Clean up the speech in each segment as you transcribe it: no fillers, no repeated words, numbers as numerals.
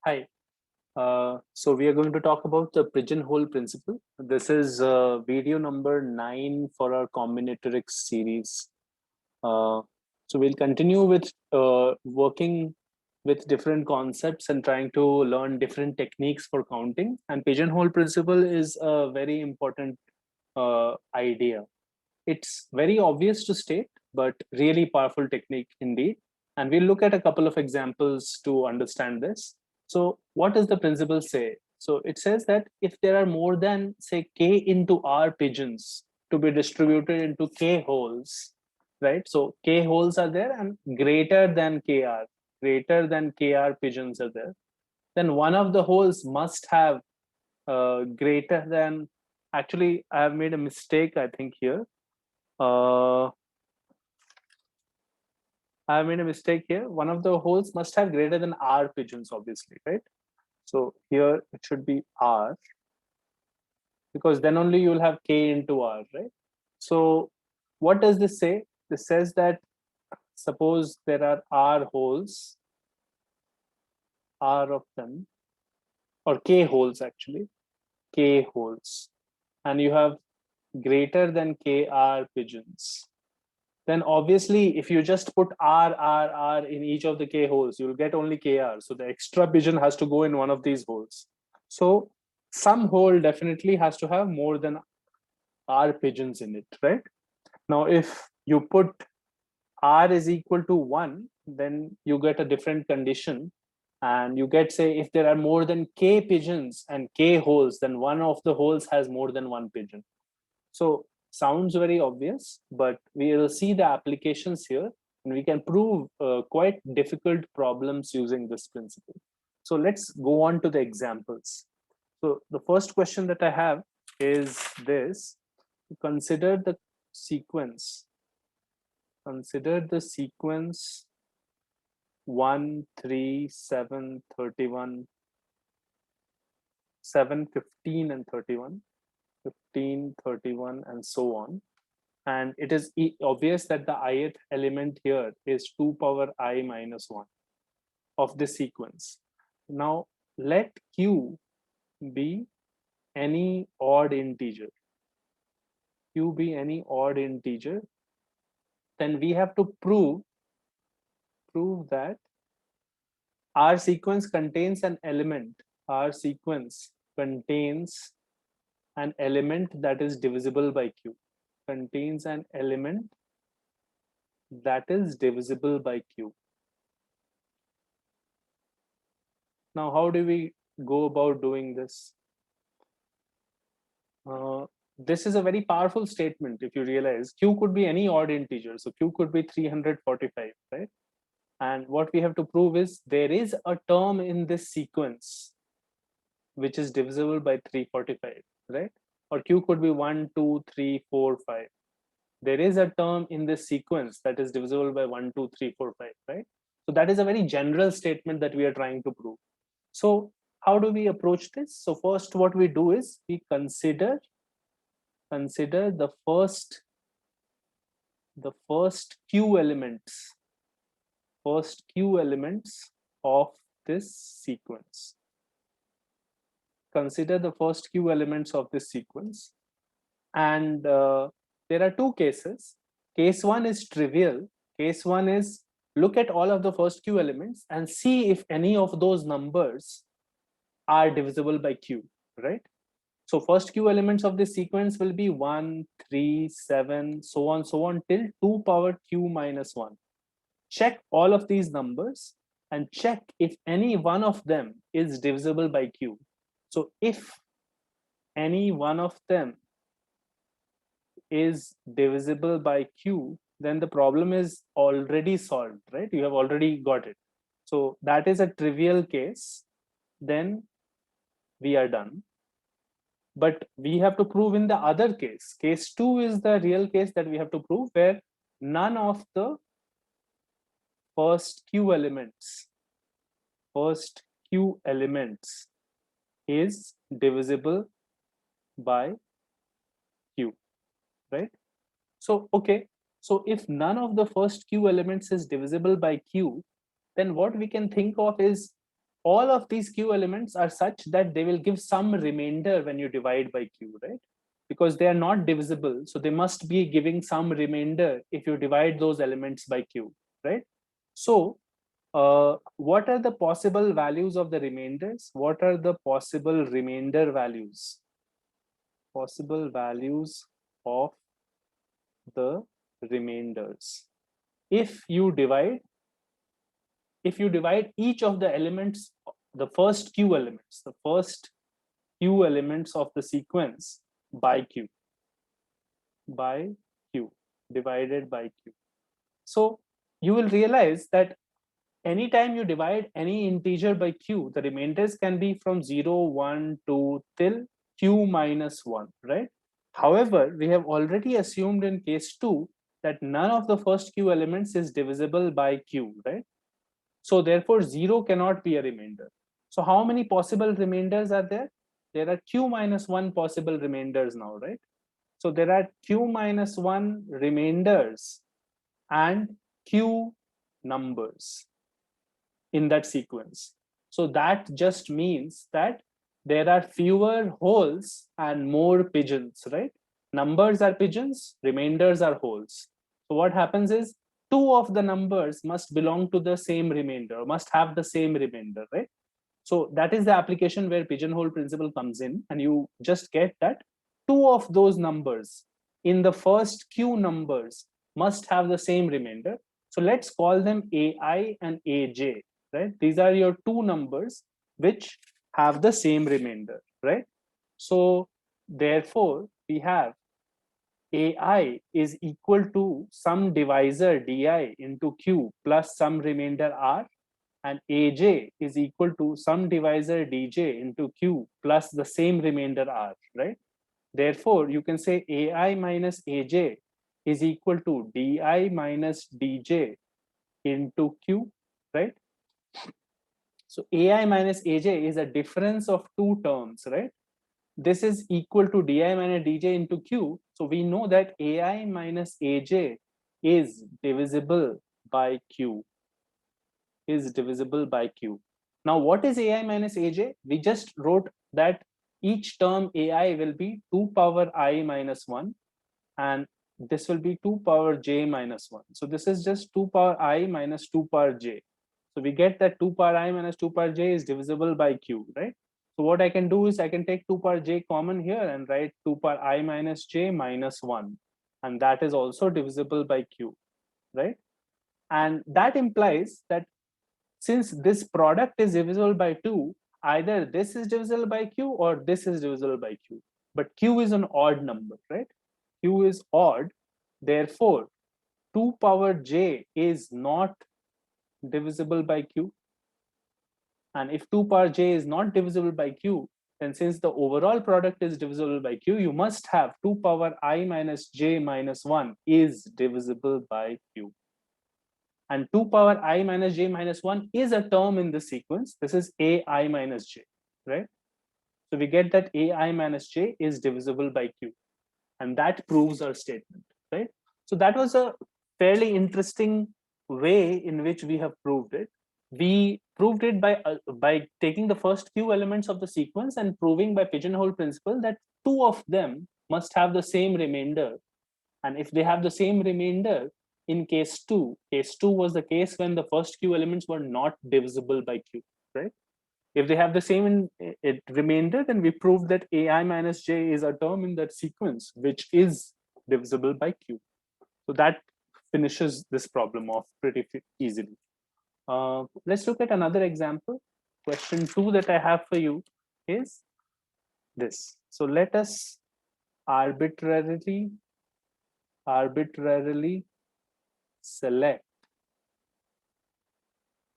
Hi. So we are going to talk about the pigeonhole principle. This is video number 9 for our combinatorics series. Uh, so we'll continue with working with different concepts and trying to learn different techniques for counting. And pigeonhole principle is a very important idea. It's very obvious to state, but really powerful technique indeed. And we'll look at a couple of examples to understand this. So what does the principle say? So it says that if there are more than, say, k into r pigeons to be distributed into k holes, right? So k holes are there and greater than kr pigeons are there, then one of the holes must have greater than, actually, I have made a mistake, I think here. uh, I made a mistake here. One of the holes must have greater than R pigeons, obviously, right? So here it should be R, because then only you will have K into R, right? So what does this say? This says that suppose there are R holes, R of them, or K holes actually, K holes, and you have greater than KR pigeons. Then obviously if you just put R in each of the K holes, you'll get only KR. So the extra pigeon has to go in one of these holes. So some hole definitely has to have more than R pigeons in it, right? Now, if you put R is equal to 1, then you get a different condition. And you get, say, if there are more than K pigeons and K holes, then one of the holes has more than one pigeon. So sounds very obvious, but we will see the applications here and we can prove quite difficult problems using this principle. So let's go on to the examples. So the first question that I have is this: consider the sequence. Consider the sequence 1, 3, 7, 31, 7, 15, and 31, 15, 31, and so on. And it is obvious that the ith element here is 2 power I minus 1 of this sequence. Now let q be any odd integer. Q be any odd integer, then we have to prove that our sequence contains an element. Our sequence contains an element that is divisible by q. Contains an element that is divisible by q. Now, how do we go about doing this? This is a very powerful statement. If you realize q could be any odd integer, so q could be 345, right? And what we have to prove is there is a term in this sequence which is divisible by 345, right? Or q could be 1, 2, 3, 4, 5. There is a term in this sequence that is divisible by 1, 2, 3, 4, 5, right? So that is a very general statement that we are trying to prove. So how do we approach this? So first what we do is we consider the first q elements of this sequence. Consider the first q elements of this sequence, and there are two cases. Case one is trivial. Case one is look at all of the first q elements and see if any of those numbers are divisible by q, right? So first q elements of this sequence will be 1, 3, 7, so on till 2 power q minus 1. Check all of these numbers and check if any one of them is divisible by q. So if any one of them is divisible by q, then the problem is already solved, right? You have already got it. So that is a trivial case. Then we are done. But we have to prove in the other case. Case 2 is the real case that we have to prove, where none of the first q elements is divisible by q, right? So okay, so if none of the first q elements is divisible by q, then what we can think of is all of these q elements are such that they will give some remainder when you divide by q, right? Because they are not divisible, so they must be giving some remainder if you divide those elements by q, right? So what are the possible values of the remainders? What are the possible remainder values? Possible values of the remainders. If you divide each of the elements, the first q elements of the sequence by q, divided by q. So you will realize that anytime you divide any integer by q, the remainders can be from 0, 1, 2 till q minus 1, right? However, we have already assumed in case 2 that none of the first q elements is divisible by q, right? So therefore 0 cannot be a remainder. So how many possible remainders are there? There are q minus 1 possible remainders now, right? So there are q minus 1 remainders and q numbers in that sequence. So that just means that there are fewer holes and more pigeons, right? Numbers are pigeons, remainders are holes. So what happens is two of the numbers must belong to the same remainder, must have the same remainder, right? So that is the application where pigeonhole principle comes in, and you just get that two of those numbers in the first q numbers must have the same remainder. So let's call them ai and aj, right? These are your two numbers which have the same remainder, right? So therefore we have ai is equal to some divisor di into q plus some remainder r, and aj is equal to some divisor dj into q plus the same remainder r, right? Therefore you can say ai minus aj is equal to di minus dj into q, right? So ai minus aj is a difference of two terms, right? This is equal to di minus dj into q. So we know that ai minus aj is divisible by q, is divisible by q. Now what is ai minus aj? We just wrote that each term ai will be 2 power I minus 1, and this will be 2 power j minus 1. So this is just 2 power I minus 2 power j. So we get that 2 power I minus 2 power j is divisible by q, right? So what I can do is I can take 2 power j common here and write 2 power I minus j minus 1. And that is also divisible by q, right? And that implies that since this product is divisible by 2, either this is divisible by q or this is divisible by q. But q is an odd number, right? Q is odd. Therefore, 2 power j is not divisible by q. And if 2 power j is not divisible by q, then since the overall product is divisible by q, you must have 2 power I minus j minus 1 is divisible by q. And 2 power I minus j minus 1 is a term in the sequence. This is ai minus j, right? So we get that ai minus j is divisible by q. And that proves our statement, right? So that was a fairly interesting way in which we have proved it. We proved it by taking the first few elements of the sequence and proving by pigeonhole principle that two of them must have the same remainder. And if they have the same remainder, in case 2 was the case when the first q elements were not divisible by q, right? If they have the same remainder, then we prove that ai minus j is a term in that sequence which is divisible by q. So that finishes this problem off pretty easily. Let's look at another example. Question 2 that I have for you is this. So let us arbitrarily select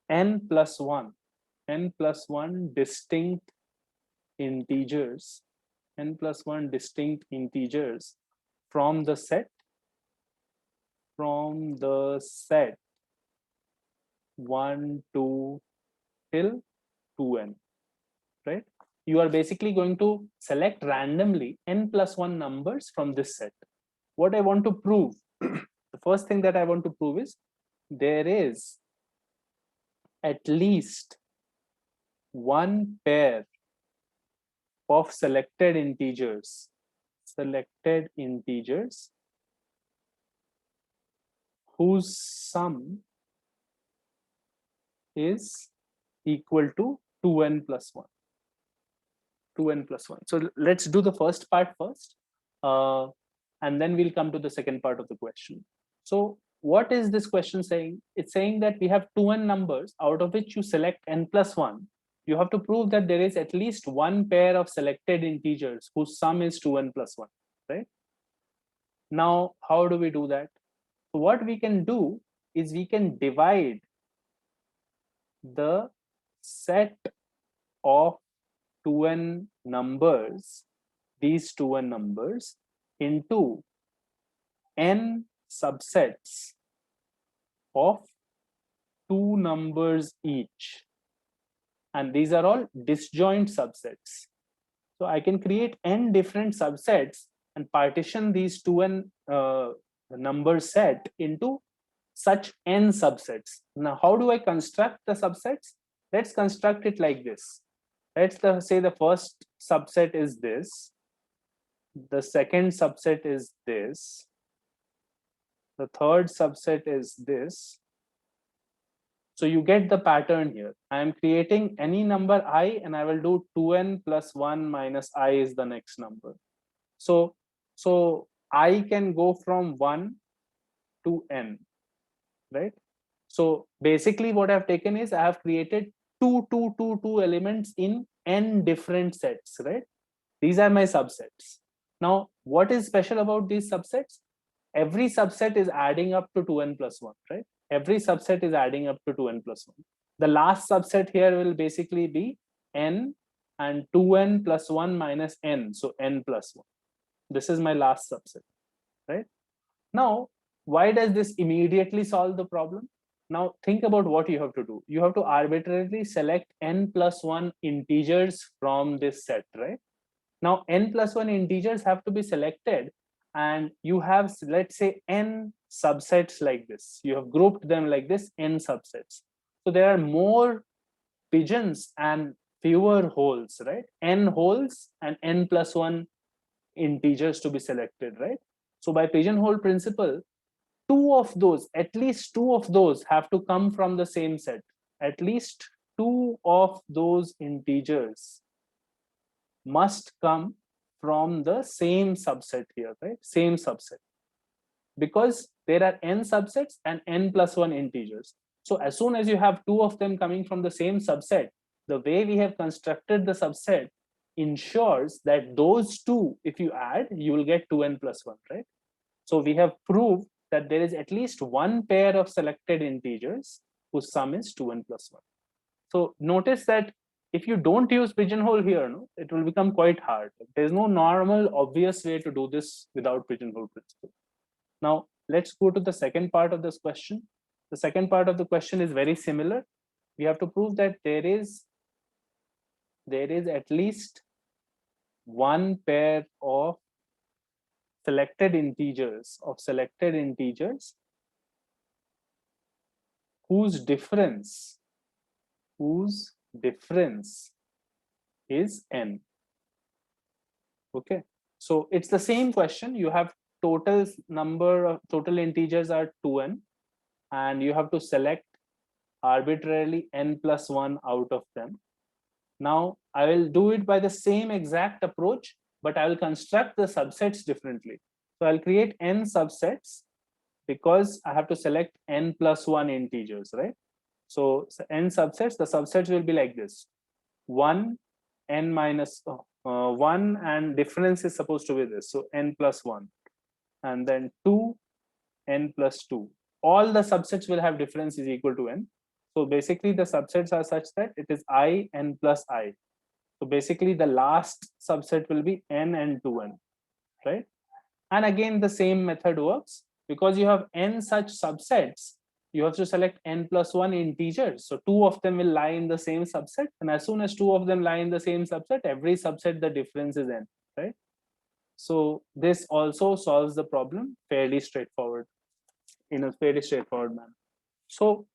n plus 1 distinct integers, from the set 1 2 till 2n, right? You are basically going to select randomly n plus 1 numbers from this set. What I want to prove, the first thing that I want to prove is there is at least one pair of selected integers whose sum is equal to 2n plus 1. 2n plus 1. So let's do the first part first, and then we'll come to the second part of the question. So what is this question saying? It's saying that we have 2n numbers, out of which you select n plus 1. You have to prove that there is at least one pair of selected integers whose sum is 2n plus 1, right? Now, how do we do that? So what we can do is we can divide the set of 2n numbers, these 2n numbers, into n subsets of 2 numbers each. And these are all disjoint subsets. So I can create n different subsets and partition these 2n number set into such n subsets. Now, how do I construct the subsets? Let's construct it like this. Let's say the first subset is this, the second subset is this, the third subset is this. So you get the pattern here. I am creating any number I, and I will do 2n plus 1 minus I is the next number. So I can go from 1 to n, right? So basically what I've taken is I have created two elements in n different sets, right? These are my subsets. Now, what is special about these subsets? Every subset is adding up to 2n plus 1, right? Every subset is adding up to 2n plus 1. The last subset here will basically be n and 2n plus 1 minus n, so n plus 1. This is my last subset, right? Now, why does this immediately solve the problem? Now, think about what you have to do. You have to arbitrarily select n plus 1 integers from this set, right? Now, n plus 1 integers have to be selected, and you have, let's say, n subsets like this. You have grouped them like this, n subsets. So there are more pigeons and fewer holes, right? N holes and n plus 1 integers to be selected, right? So by pigeonhole principle, at least two of those have to come from the same set. At least two of those integers must come from the same subset here, right? Same subset. Because there are n subsets and n plus 1 integers. So as soon as you have two of them coming from the same subset, the way we have constructed the subset ensures that those two, if you add, you will get 2n plus 1, right? So we have proved that there is at least one pair of selected integers whose sum is 2n plus 1. So notice that if you don't use pigeonhole here, no, it will become quite hard. There's no normal, obvious way to do this without pigeonhole principle. Now, let's go to the second part of this question. The second part of the question is very similar. We have to prove that there is at least one pair of selected integers whose difference is n. Okay, so it's the same question. You have total integers are 2n, and you have to select arbitrarily n plus 1 out of them. Now I will do it by the same exact approach, but I will construct the subsets differently. So I'll create n subsets because I have to select n plus 1 integers, right? So n subsets, the subsets will be like this: 1, n minus 1, and difference is supposed to be this, so n plus 1, and then 2, n plus 2. All the subsets will have difference is equal to n. So basically the subsets are such that it is I, n plus I. So basically the last subset will be n and 2n, right? And again, the same method works. Because you have n such subsets, you have to select n plus 1 integers. So two of them will lie in the same subset. And as soon as two of them lie in the same subset, every subset, the difference is n, right? So this also solves the problem fairly straightforward, in a fairly straightforward manner. So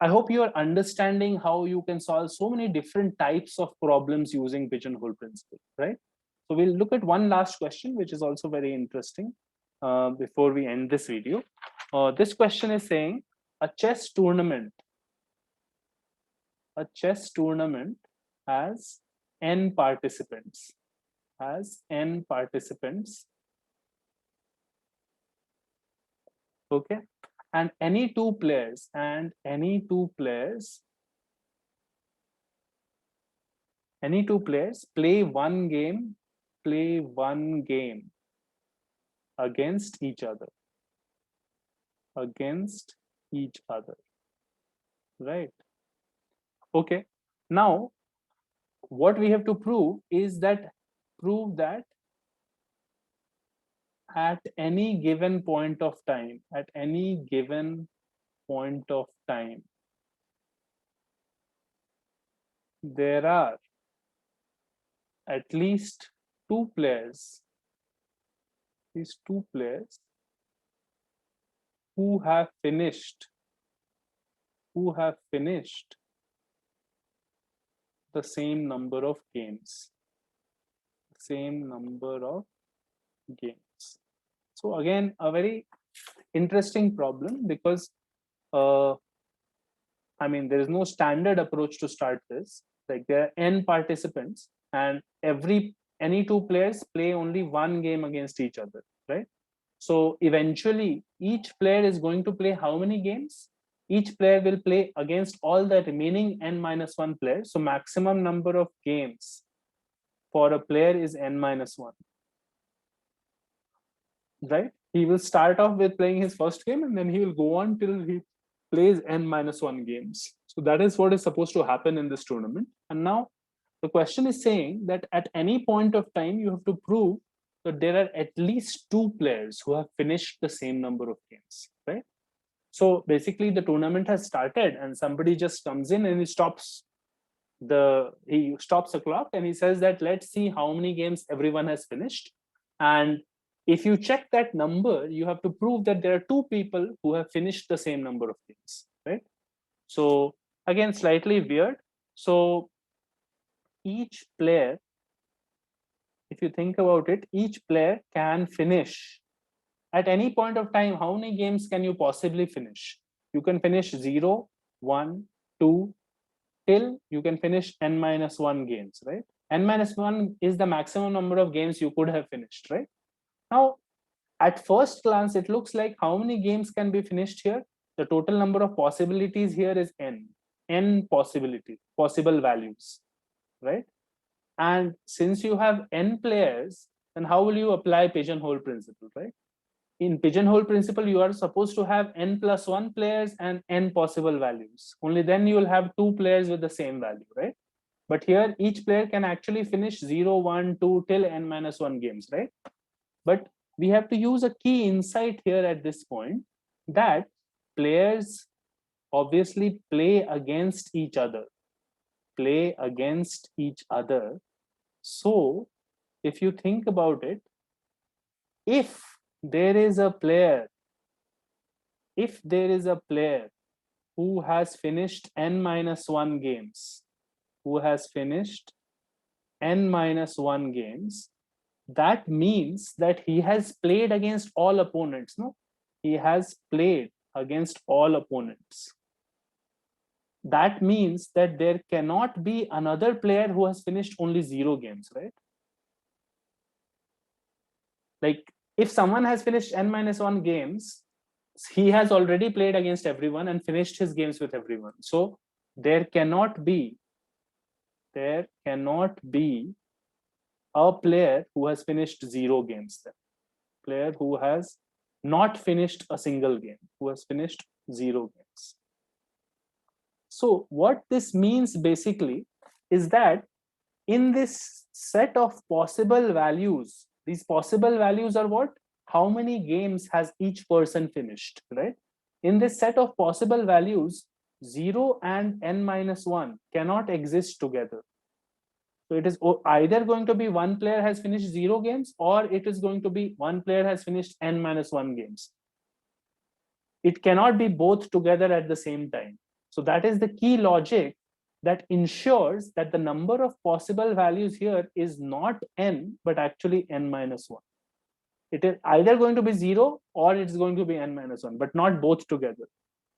I hope you are understanding how you can solve so many different types of problems using pigeonhole principle, right? So we'll look at one last question, which is also very interesting before we end this video. This question is saying a chess tournament has n participants, okay, and any two players play one game against each other, right? Okay, now what we have to prove is that at any given point of time, there are at least two players who have finished the same number of games. So again, a very interesting problem, because I mean, there is no standard approach to start this. Like, there are n participants, and any two players play only one game against each other, right? So eventually, each player is going to play how many games? Each player will play against all the remaining n-1 players. So maximum number of games for a player is n-1, right? He will start off with playing his first game, and then he will go on till he plays n-1 games. So that is what is supposed to happen in this tournament. And now the question is saying that at any point of time, you have to prove that there are at least two players who have finished the same number of games, right? So basically the tournament has started and somebody just comes in and he stops the clock and he says that let's see how many games everyone has finished. And if you check that number, you have to prove that there are two people who have finished the same number of games, right? So again, slightly weird. So each player, if you think about it, each player can finish at any point of time. How many games can you possibly finish? You can finish 0, 1, 2, till you can finish n-1 games, right? n-1 is the maximum number of games you could have finished, right? Now, at first glance, it looks like how many games can be finished here? The total number of possibilities here is n possible values, right? And since you have n players, then how will you apply pigeonhole principle, right? In pigeonhole principle, you are supposed to have n+1 players and n possible values. Only then you will have two players with the same value, right? But here, each player can actually finish 0, 1, 2 till n-1 games, right? But we have to use a key insight here at this point, that players obviously play against each other. So if you think about it, if there is a player who has finished n-1 games, that means that he has played against all opponents. No, he has played against all opponents. That means that there cannot be another player who has finished only 0 games, right? Like, if someone has finished n-1 games, he has already played against everyone and finished his games with everyone. So there cannot be a player who has finished 0 games, then player who has not finished a single game, who has finished 0 games. So what this means basically is that in this set of possible values, these possible values are what? How many games has each person finished, right? In this set of possible values, 0 and n-1 cannot exist together. So it is either going to be one player has finished 0 games, or it is going to be one player has finished n-1 games. It cannot be both together at the same time. So that is the key logic that ensures that the number of possible values here is not n, but actually n minus 1. It is either going to be 0 or it's going to be n minus 1, but not both together.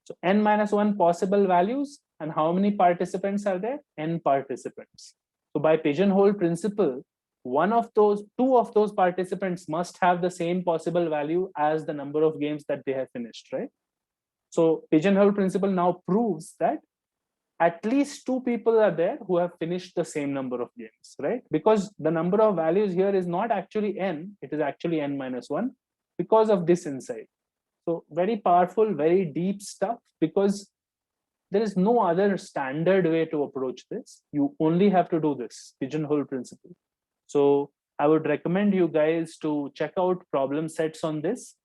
So n minus 1 possible values, and how many participants are there? N participants. So by pigeonhole principle, two of those participants must have the same possible value as the number of games that they have finished, right? So pigeonhole principle now proves that at least two people are there who have finished the same number of games, right? Because the number of values here is not actually n, it is actually n minus 1 because of this insight. So very powerful, very deep stuff, because there is no other standard way to approach this. You only have to do this pigeonhole principle. So I would recommend you guys to check out problem sets on this.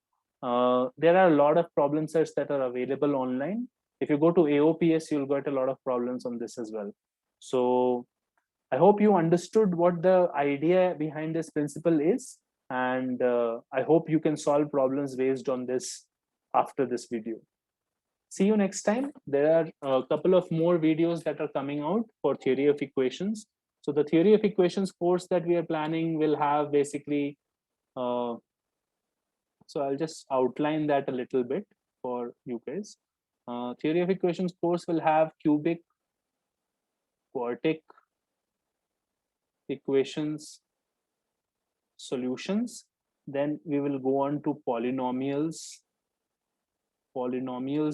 There are a lot of problem sets that are available online. If you go to AOPS, you'll get a lot of problems on this as well. So I hope you understood what the idea behind this principle is. And I hope you can solve problems based on this after this video. See you next time. There are a couple of more videos that are coming out for theory of equations. So the theory of equations course that we are planning will have basically, so I'll just outline that a little bit for you guys. Theory of equations course will have cubic, quartic equations, solutions. Then we will go on to polynomials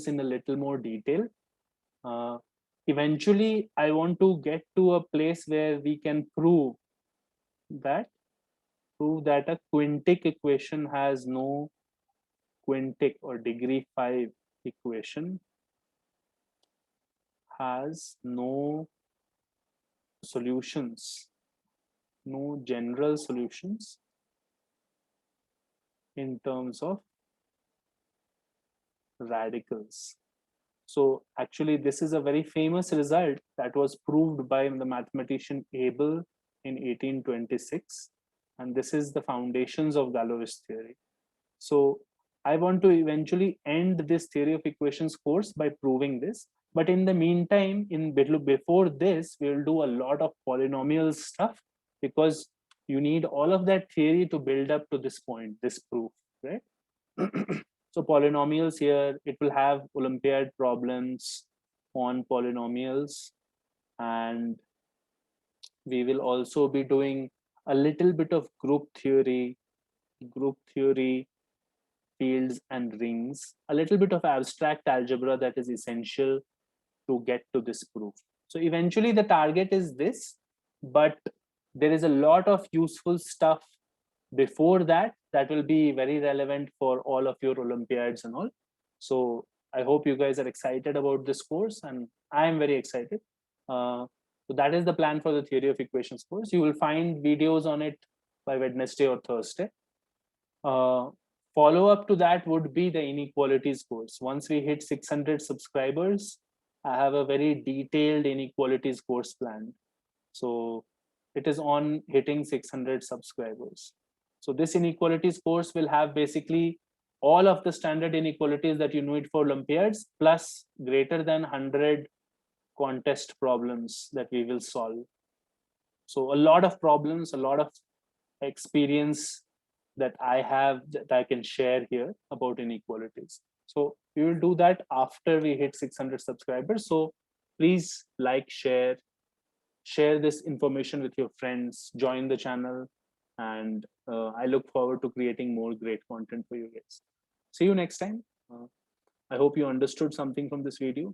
in a little more detail. Eventually, I want to get to a place where we can prove that a quintic equation has no quintic, or degree 5 equation has no solutions, no general solutions in terms of radicals. So actually, this is a very famous result that was proved by the mathematician Abel in 1826. And this is the foundations of Galois theory. So I want to eventually end this theory of equations course by proving this. But in the meantime, before this, we'll do a lot of polynomial stuff, because you need all of that theory to build up to this point, this proof, right? So polynomials here, it will have Olympiad problems on polynomials. And we will also be doing a little bit of group theory, fields and rings, a little bit of abstract algebra that is essential to get to this proof. So eventually the target is this, but there is a lot of useful stuff before that that will be very relevant for all of your Olympiads and all. So I hope you guys are excited about this course, and I am very excited. So that is the plan for the theory of equations course. You will find videos on it by Wednesday or Thursday. Follow up to that would be the inequalities course. Once we hit 600 subscribers, I have a very detailed inequalities course planned. So it is on hitting 600 subscribers. So this inequalities course will have basically all of the standard inequalities that you need for Olympiads, plus greater than 100 contest problems that we will solve. So a lot of problems, a lot of experience that I have that I can share here about inequalities. So we will do that after we hit 600 subscribers. So please like, share this information with your friends, join the channel, and I look forward to creating more great content for you guys. See you next time. I hope you understood something from this video.